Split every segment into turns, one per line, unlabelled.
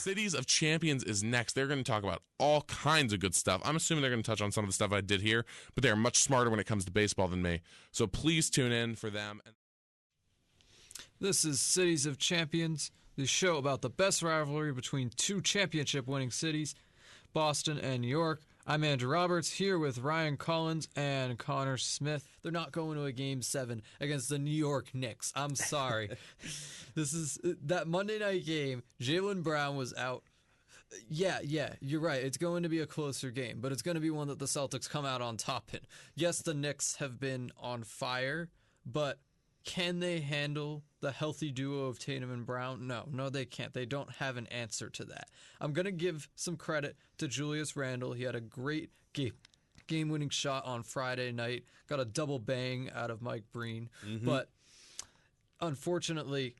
Cities of Champions is next. They're going to talk about all kinds of good stuff. I'm assuming they're going to touch on some of the stuff I did here, but they're much smarter when it comes to baseball than me. So please tune in for them.
This is Cities of Champions, the show about the best rivalry between two championship-winning cities, Boston and New York. I'm Andrew Roberts, here with Ryan Collins and Connor Smith. They're not going to a Game 7 against the New York Knicks. I'm sorry. This is that Monday night game. Jaylen Brown was out. Yeah, you're right. It's going to be a closer game, but it's going to be one that the Celtics come out on top in. Yes, the Knicks have been on fire, but can they handle the healthy duo of Tatum and Brown? No, they can't. They don't have an answer to that. I'm going to give some credit to Julius Randle. He had a great game-winning shot on Friday night. Got a double bang out of Mike Breen. But unfortunately,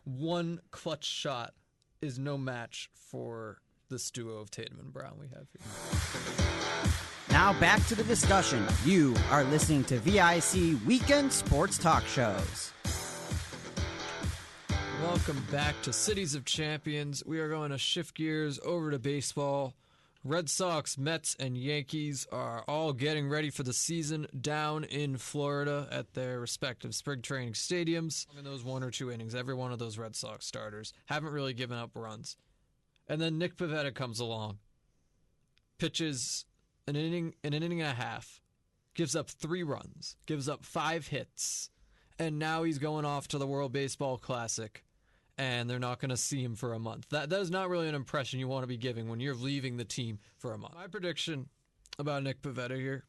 one clutch shot is no match for this duo of Tatum and Brown we have here.
Now back to the discussion. You are listening to VIC Weekend Sports Talk Shows.
Welcome back to Cities of Champions. We are going to shift gears over to baseball. Red Sox, Mets, and Yankees are all getting ready for the season down in Florida at their respective spring training stadiums. In those 1 or 2 innings, every one of those Red Sox starters haven't really given up runs. And then Nick Pivetta comes along, pitches an inning and a half, gives up 3 runs, gives up 5 hits, and now he's going off to the World Baseball Classic, and they're not going to see him for a month. That is not really an impression you want to be giving when you're leaving the team for a month. My prediction about Nick Pivetta here,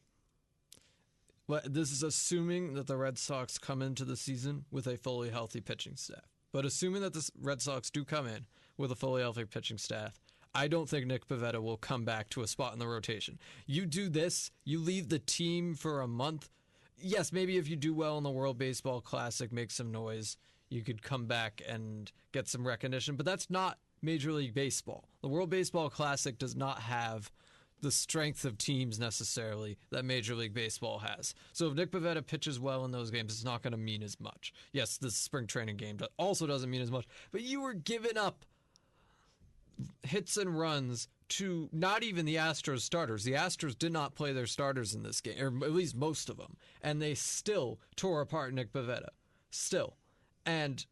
this is assuming that the Red Sox come into the season with a fully healthy pitching staff. But assuming that the Red Sox do come in with a fully healthy pitching staff, I don't think Nick Pivetta will come back to a spot in the rotation. You do this, you leave the team for a month. Yes, maybe if you do well in the World Baseball Classic, make some noise, you could come back and get some recognition. But that's not Major League Baseball. The World Baseball Classic does not have the strength of teams necessarily that Major League Baseball has. So if Nick Pivetta pitches well in those games, it's not going to mean as much. Yes, this spring training game also doesn't mean as much. But you were giving up hits and runs to not even the Astros starters. The Astros did not play their starters in this game, or at least most of them, and they still tore apart Nick Pivetta. Still. And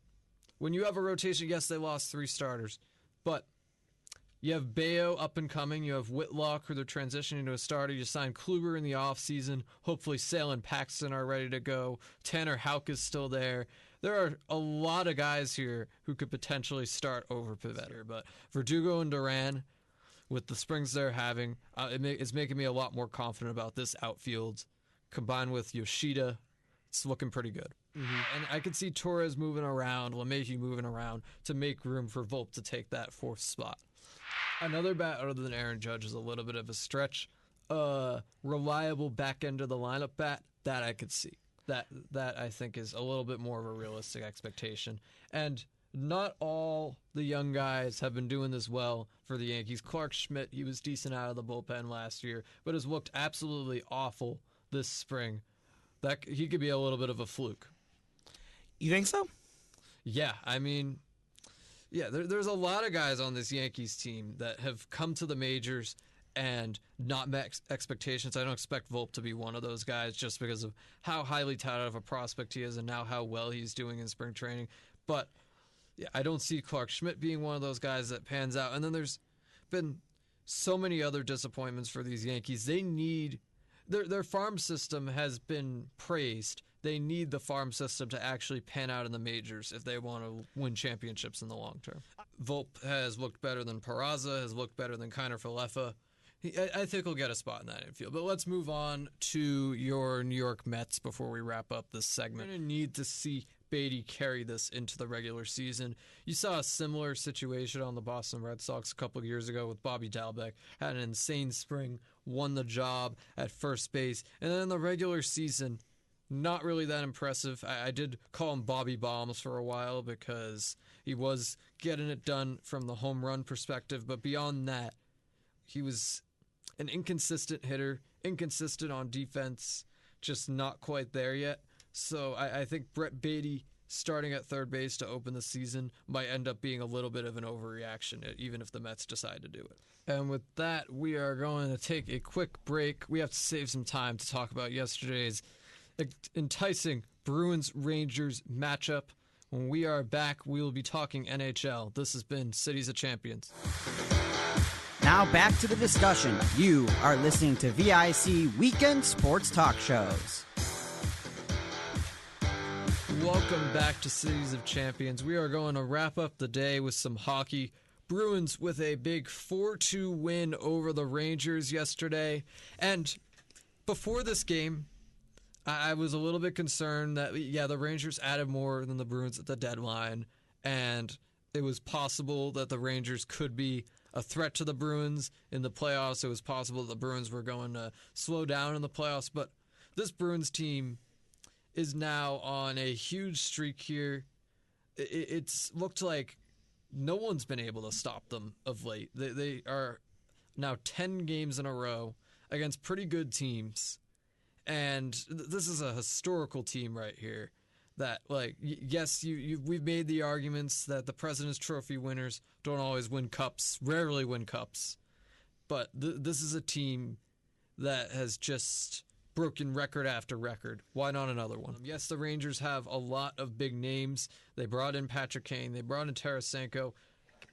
when you have a rotation, yes, they lost 3 starters, but you have Bayo up and coming. You have Whitlock, who they're transitioning to a starter. You signed Kluber in the offseason. Hopefully Sale and Paxton are ready to go. Tanner Houck is still there. There are a lot of guys here who could potentially start over Pivetta. But Verdugo and Duran, with the springs they're having, it's making me a lot more confident about this outfield. Combined with Yoshida, it's looking pretty good. And I could see Torres moving around, LeMahieu moving around to make room for Volpe to take that 4th spot. Another bat other than Aaron Judge is a little bit of a stretch. Reliable back end of the lineup bat, that I could see. That I think is a little bit more of a realistic expectation. And not all the young guys have been doing this well for the Yankees. Clark Schmidt, he was decent out of the bullpen last year, but has looked absolutely awful this spring. That he could be a little bit of a fluke.
You think so?
Yeah, I mean, there's a lot of guys on this Yankees team that have come to the majors and not met expectations. I don't expect Volpe to be one of those guys just because of how highly touted of a prospect he is and now how well he's doing in spring training. But yeah, I don't see Clark Schmidt being one of those guys that pans out. And then there's been so many other disappointments for these Yankees. They need their farm system has been praised. They need the farm system to actually pan out in the majors if they want to win championships in the long term. Volpe has looked better than Peraza, has looked better than Kiner Falefa. I think he'll get a spot in that infield. But let's move on to your New York Mets before we wrap up this segment. We're going to need to see Beatty carry this into the regular season. You saw a similar situation on the Boston Red Sox a couple of years ago with Bobby Dalbec. Had an insane spring, won the job at first base. And then in the regular season, not really that impressive. I did call him Bobby Bombs for a while because he was getting it done from the home run perspective. But beyond that, he was an inconsistent hitter, inconsistent on defense, just not quite there yet. So I think Brett Beatty starting at third base to open the season might end up being a little bit of an overreaction, even if the Mets decide to do it. And with that, we are going to take a quick break. We have to save some time to talk about yesterday's enticing Bruins-Rangers matchup. When we are back, we will be talking NHL. This has been Cities of Champions.
Now back to the discussion. You are listening to VIC Weekend Sports Talk Shows.
Welcome back to Cities of Champions. We are going to wrap up the day with some hockey. Bruins with a big 4-2 win over the Rangers yesterday. And before this game, I was a little bit concerned that, the Rangers added more than the Bruins at the deadline. And it was possible that the Rangers could be a threat to the Bruins in the playoffs. It was possible that the Bruins were going to slow down in the playoffs. But this Bruins team is now on a huge streak here. It's looked like no one's been able to stop them of late. They are now 10 games in a row against pretty good teams. And this is a historical team right here that, yes, we've made the arguments that the President's Trophy winners don't always win cups, rarely win cups. But this is a team that has just broken record after record. Why not another one? Yes, the Rangers have a lot of big names. They brought in Patrick Kane. They brought in Tarasenko.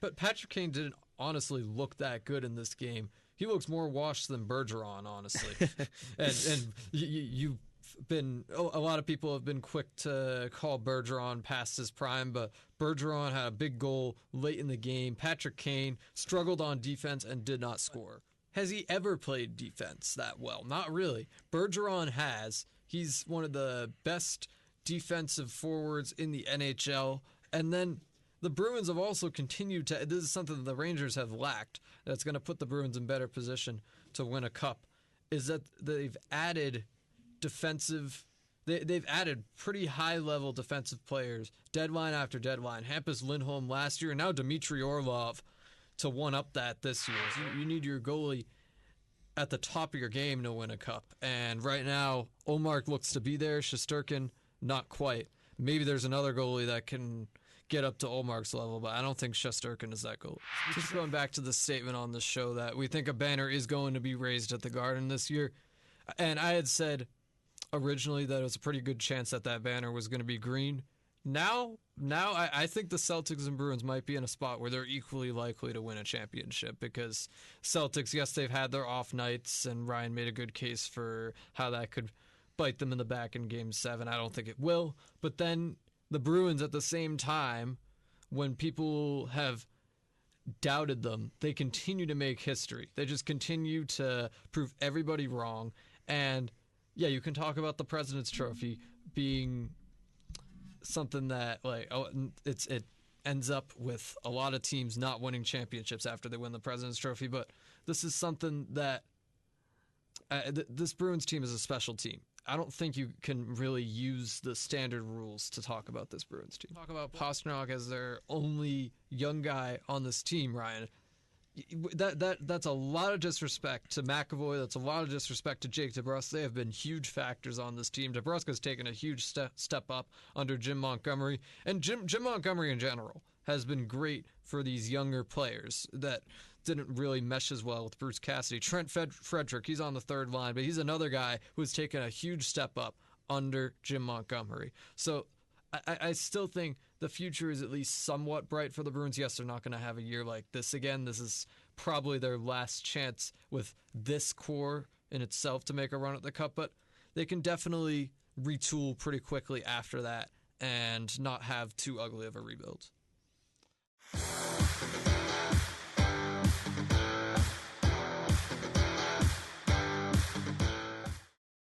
But Patrick Kane didn't honestly look that good in this game. He looks more washed than Bergeron, honestly. and you've been, a lot of people have been quick to call Bergeron past his prime, but Bergeron had a big goal late in the game. Patrick Kane struggled on defense and did not score. Has he ever played defense that well? Not really. Bergeron has. He's one of the best defensive forwards in the NHL. And then the Bruins have also continued to, this is something that the Rangers have lacked, that's going to put the Bruins in better position to win a cup, is that they've added they've added pretty high-level defensive players, deadline after deadline. Hampus Lindholm last year, and now Dmitry Orlov to one-up that this year. So you need your goalie at the top of your game to win a cup. And right now, Ullmark looks to be there. Shesterkin, not quite. Maybe there's another goalie that can get up to Ullmark's level, but I don't think Shesterkin is that goalie. Just going back to the statement on the show that we think a banner is going to be raised at the Garden this year. And I had said originally that it was a pretty good chance that banner was going to be green. Now I think the Celtics and Bruins might be in a spot where they're equally likely to win a championship, because Celtics, yes, they've had their off nights, and Ryan made a good case for how that could bite them in the back in Game 7. I don't think it will. But then the Bruins at the same time, when people have doubted them, they continue to make history. They just continue to prove everybody wrong. And yeah, you can talk about the President's Trophy being something that it ends up with a lot of teams not winning championships after they win the President's Trophy, but this is something that this Bruins team is a special team. I don't think you can really use the standard rules to talk about this Bruins team. Talk about Pastrnak as their only young guy on this team, Ryan. That's a lot of disrespect to McAvoy. That's a lot of disrespect to Jake DeBrusk. They have been huge factors on this team. DeBrusk has taken a huge step up under Jim Montgomery. And Jim Montgomery in general has been great for these younger players that didn't really mesh as well with Bruce Cassidy. Trent Frederick, he's on the third line, but he's another guy who's taken a huge step up under Jim Montgomery. So I still think the future is at least somewhat bright for the Bruins. Yes, they're not going to have a year like this again. This is probably their last chance with this core in itself to make a run at the Cup, but they can definitely retool pretty quickly after that and not have too ugly of a rebuild.